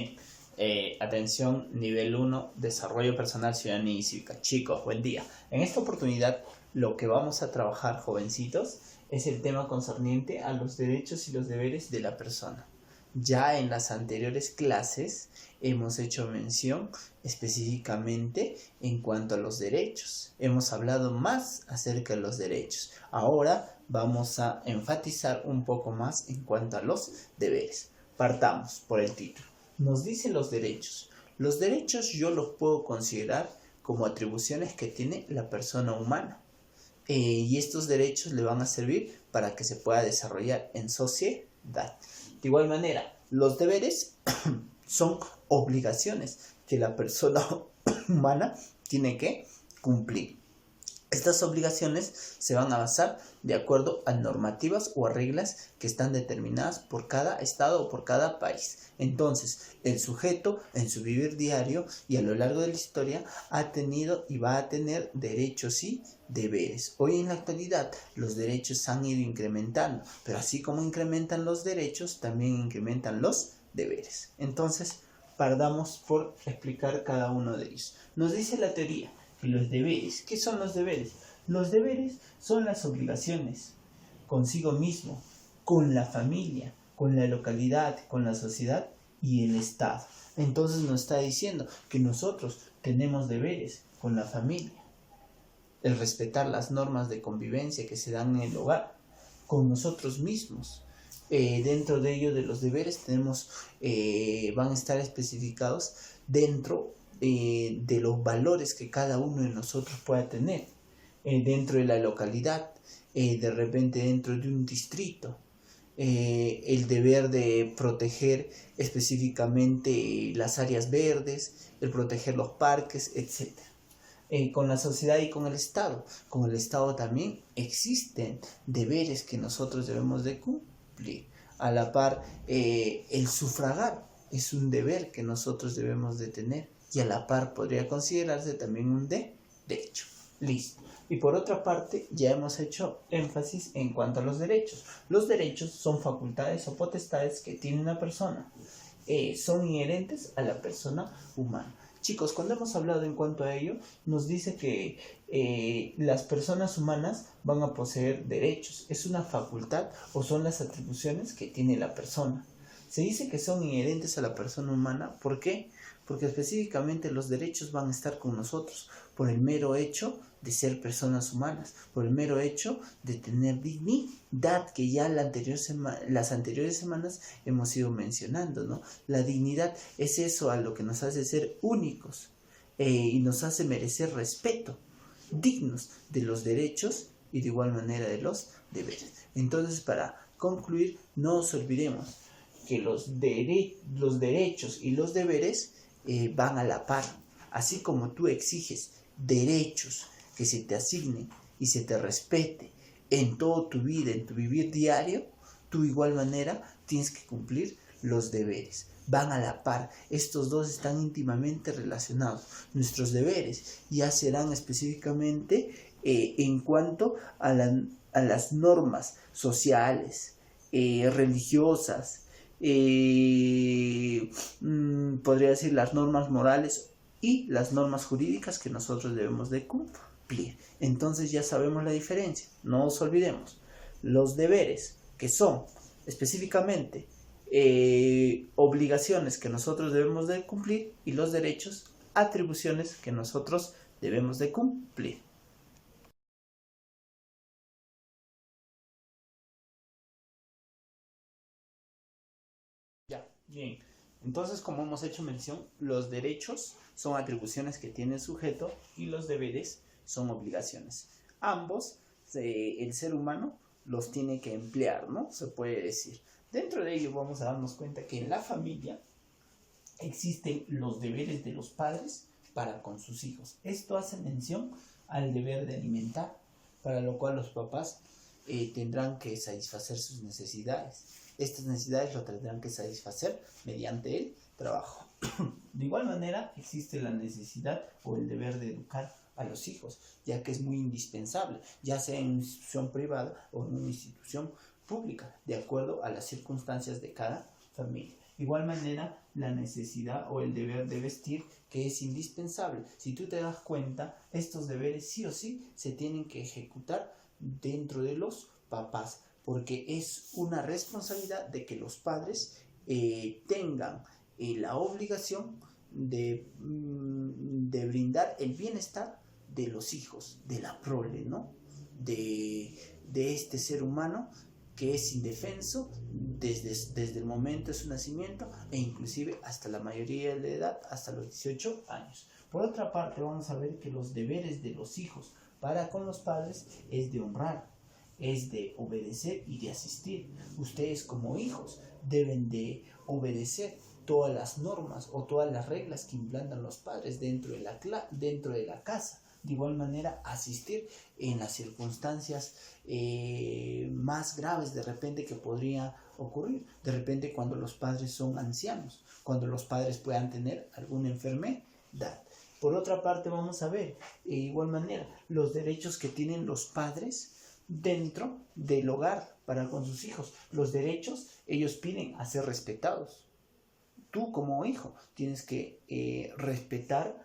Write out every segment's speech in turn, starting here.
Bien, atención, nivel 1, desarrollo personal, ciudadanía y cívica. Chicos, buen día. En esta oportunidad, lo que vamos a trabajar, jovencitos, es el tema concerniente a los derechos y los deberes de la persona. Ya en las anteriores clases hemos hecho mención específicamente en cuanto a los derechos. Hemos hablado más acerca de los derechos. Ahora vamos a enfatizar un poco más en cuanto a los deberes. Partamos por el título. Nos dice los derechos. Los derechos yo los puedo considerar como atribuciones que tiene la persona humana. Y estos derechos le van a servir para que se pueda desarrollar en sociedad. De igual manera, los deberes son obligaciones que la persona humana tiene que cumplir. Estas obligaciones se van a basar de acuerdo a normativas o a reglas que están determinadas por cada estado o por cada país. Entonces, el sujeto en su vivir diario y a lo largo de la historia ha tenido y va a tener derechos y deberes. Hoy en la actualidad los derechos han ido incrementando, pero así como incrementan los derechos, también incrementan los deberes. Entonces, partamos por explicar cada uno de ellos. Nos dice la teoría que los deberes, ¿qué son los deberes? Los deberes son las obligaciones consigo mismo, con la familia, con la localidad, con la sociedad y el Estado. Entonces nos está diciendo que nosotros tenemos deberes con la familia, el respetar las normas de convivencia que se dan en el hogar, con nosotros mismos. Dentro de ello de los deberes tenemos, van a estar especificados dentro de los valores que cada uno de nosotros pueda tener, dentro de la localidad, de repente dentro de un distrito, el deber de proteger específicamente las áreas verdes, el proteger los parques, etc. Con la sociedad y con el Estado. Con el Estado también existen deberes que nosotros debemos de cumplir. A la par, el sufragar es un deber que nosotros debemos de tener y a la par podría considerarse también un derecho. Listo. Y por otra parte, ya hemos hecho énfasis en cuanto a los derechos. Los derechos son facultades o potestades que tiene una persona. Son inherentes a la persona humana. Chicos, cuando hemos hablado en cuanto a ello, nos dice que las personas humanas van a poseer derechos. Es una facultad o son las atribuciones que tiene la persona. Se dice que son inherentes a la persona humana. ¿Por qué? Porque específicamente los derechos van a estar con nosotros por el mero hecho de ser personas humanas, por el mero hecho de tener dignidad, que ya las anteriores semanas hemos ido mencionando, ¿no? La dignidad es eso a lo que nos hace ser únicos y nos hace merecer respeto, dignos de los derechos y de igual manera de los deberes. Entonces, para concluir, no nos olvidemos que los derechos y los deberes van a la par. Así como tú exiges derechos que se te asignen y se te respete en toda tu vida, en tu vivir diario, tú de igual manera tienes que cumplir los deberes. Van a la par. Estos dos están íntimamente relacionados. Nuestros deberes ya serán específicamente en cuanto a las normas sociales, religiosas, podría decir las normas morales y las normas jurídicas que nosotros debemos de cumplir. Entonces ya sabemos la diferencia. No nos olvidemos. Los deberes, que son específicamente obligaciones que nosotros debemos de cumplir, y los derechos, atribuciones que nosotros debemos de cumplir. Ya, bien. Entonces, como hemos hecho mención, los derechos son atribuciones que tiene el sujeto y los deberes son obligaciones. Ambos, el ser humano los tiene que emplear, ¿no? Se puede decir. Dentro de ello vamos a darnos cuenta que en la familia existen los deberes de los padres para con sus hijos. Esto hace mención al deber de alimentar, para lo cual los papás tendrán que satisfacer sus necesidades. Estas necesidades lo tendrán que satisfacer mediante el trabajo. De igual manera, existe la necesidad o el deber de educar a los hijos, ya que es muy indispensable, ya sea en una institución privada o en una institución pública, de acuerdo a las circunstancias de cada familia. Igual manera, la necesidad o el deber de vestir, que es indispensable. Si tú te das cuenta, estos deberes sí o sí se tienen que ejecutar dentro de los papás, porque es una responsabilidad de que los padres tengan la obligación de brindar el bienestar de los hijos, de la prole, ¿no? De este ser humano que es indefenso desde el momento de su nacimiento e inclusive hasta la mayoría de la edad, hasta los 18 años. Por otra parte, vamos a ver que los deberes de los hijos para con los padres es de honrar, es de obedecer y de asistir. Ustedes como hijos deben de obedecer todas las normas o todas las reglas que implantan los padres dentro de la casa. De igual manera, asistir en las circunstancias más graves de repente que podría ocurrir. De repente cuando los padres son ancianos, cuando los padres puedan tener alguna enfermedad. Por otra parte, vamos a ver, de igual manera, los derechos que tienen los padres dentro del hogar para con sus hijos. Los derechos, ellos piden a ser respetados. Tú como hijo tienes que respetar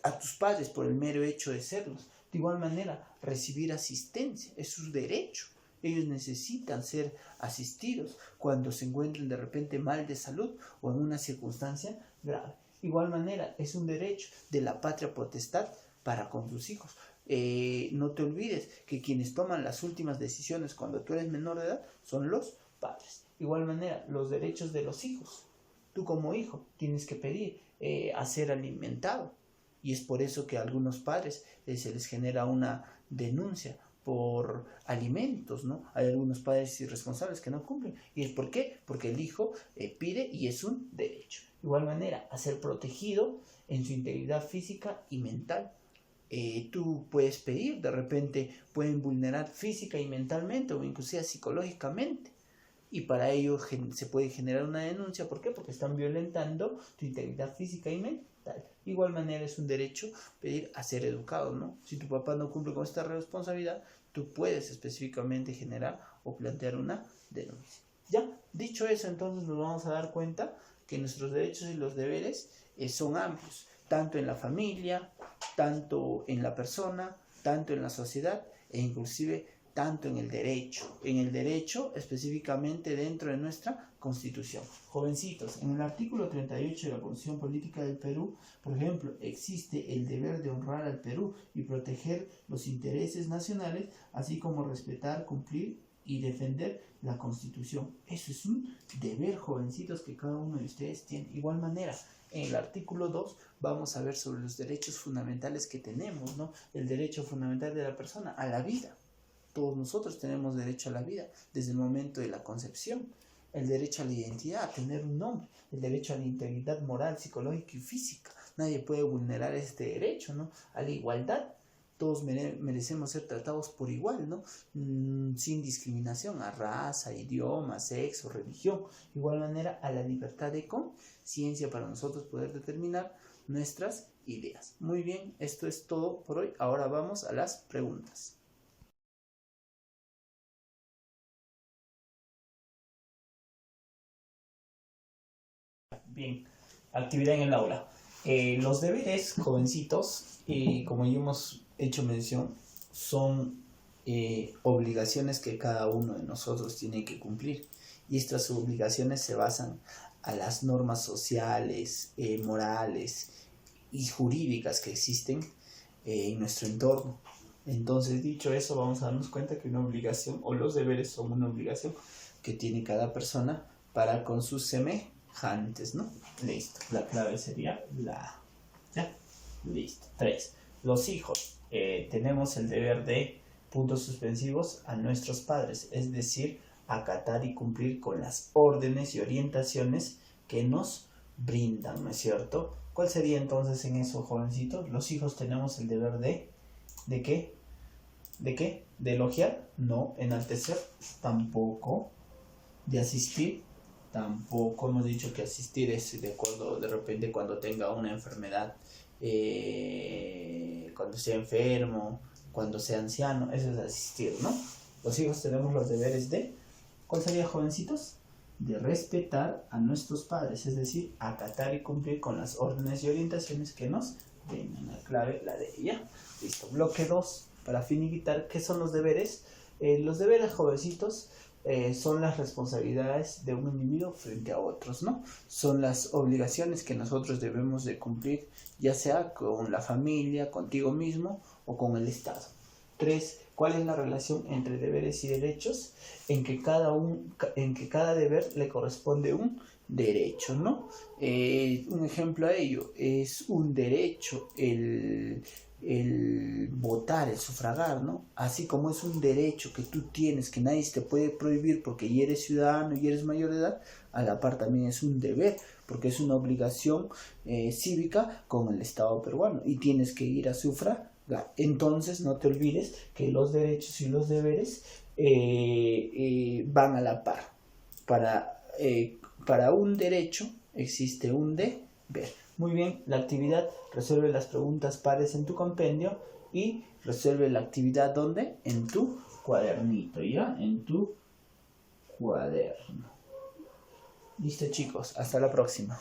a tus padres por el mero hecho de serlos. De igual manera, recibir asistencia es su derecho. Ellos necesitan ser asistidos cuando se encuentren de repente mal de salud o en una circunstancia grave. De igual manera, es un derecho de la patria potestad para con tus hijos. No te olvides que quienes toman las últimas decisiones cuando tú eres menor de edad son los padres. De igual manera, los derechos de los hijos. Tú como hijo tienes que pedir a ser alimentado. Y es por eso que a algunos padres se les genera una denuncia por alimentos, ¿no? Hay algunos padres irresponsables que no cumplen. ¿Y es por qué? Porque el hijo pide y es un derecho. De igual manera, a ser protegido en su integridad física y mental. Tú puedes pedir, de repente pueden vulnerar física y mentalmente o inclusive psicológicamente. Y para ello se puede generar una denuncia. ¿Por qué? Porque están violentando tu integridad física y mental. De igual manera es un derecho pedir a ser educado, ¿no? Si tu papá no cumple con esta responsabilidad, tú puedes específicamente generar o plantear una denuncia. Ya, dicho eso, entonces nos vamos a dar cuenta que nuestros derechos y los deberes son amplios, tanto en la familia, tanto en la persona, tanto en la sociedad e inclusive tanto en el derecho específicamente dentro de nuestra Constitución. Jovencitos, en el artículo 38 de la Constitución Política del Perú, por ejemplo, existe el deber de honrar al Perú y proteger los intereses nacionales, así como respetar, cumplir y defender la Constitución. Eso es un deber, jovencitos, que cada uno de ustedes tiene. De igual manera, en el artículo 2 vamos a ver sobre los derechos fundamentales que tenemos, ¿no? El derecho fundamental de la persona a la vida. Todos nosotros tenemos derecho a la vida desde el momento de la concepción. El derecho a la identidad, a tener un nombre. El derecho a la integridad moral, psicológica y física. Nadie puede vulnerar este derecho, ¿no? A la igualdad. Todos merecemos ser tratados por igual, ¿no? Sin discriminación a raza, idioma, sexo, religión. De igual manera, a la libertad de conciencia para nosotros poder determinar nuestras ideas. Muy bien, esto es todo por hoy. Ahora vamos a las preguntas. Bien, actividad en el aula. Los deberes, jovencitos, como ya hemos hecho mención, son obligaciones que cada uno de nosotros tiene que cumplir. Y estas obligaciones se basan a las normas sociales, morales y jurídicas que existen en nuestro entorno. Entonces, dicho eso, vamos a darnos cuenta que una obligación o los deberes son una obligación que tiene cada persona para con sus semejantes, ¿no? Listo. La clave sería la... ¿Ya? Listo. 3. Los hijos. Tenemos el deber de puntos suspensivos a nuestros padres, es decir, acatar y cumplir con las órdenes y orientaciones que nos brindan, ¿no es cierto? ¿Cuál sería entonces en eso, jovencitos? Los hijos tenemos el deber ¿de qué? ¿De qué? ¿De elogiar? No. ¿Enaltecer? Tampoco. ¿De asistir? Tampoco. Hemos dicho que asistir es de acuerdo de repente cuando tenga una enfermedad, cuando sea enfermo, cuando sea anciano, eso es asistir, ¿no? Los hijos tenemos los deberes de... ¿Cuál sería, jovencitos? de respetar a nuestros padres, es decir, acatar y cumplir con las órdenes y orientaciones que nos den. La clave, la de ella. Listo. Bloque 2, para finiquitar, ¿qué son los deberes? Los deberes, jovencitos, son las responsabilidades de un individuo frente a otros, ¿no? Son las obligaciones que nosotros debemos de cumplir, ya sea con la familia, contigo mismo o con el Estado. 3. ¿Cuál es la relación entre deberes y derechos? En que cada deber le corresponde un derecho, ¿no? Un ejemplo a ello es un derecho el votar, el sufragar, ¿no? Así como es un derecho que tú tienes, que nadie te puede prohibir porque ya eres ciudadano y eres mayor de edad, a la par también es un deber, porque es una obligación cívica con el Estado peruano y tienes que ir a sufragar. Entonces no te olvides que los derechos y los deberes van a la par. Para un derecho existe un deber. Muy bien, la actividad resuelve las preguntas pares en tu compendio y resuelve la actividad ¿dónde? En tu cuadernito, ¿ya? En tu cuaderno. Listo, chicos, hasta la próxima.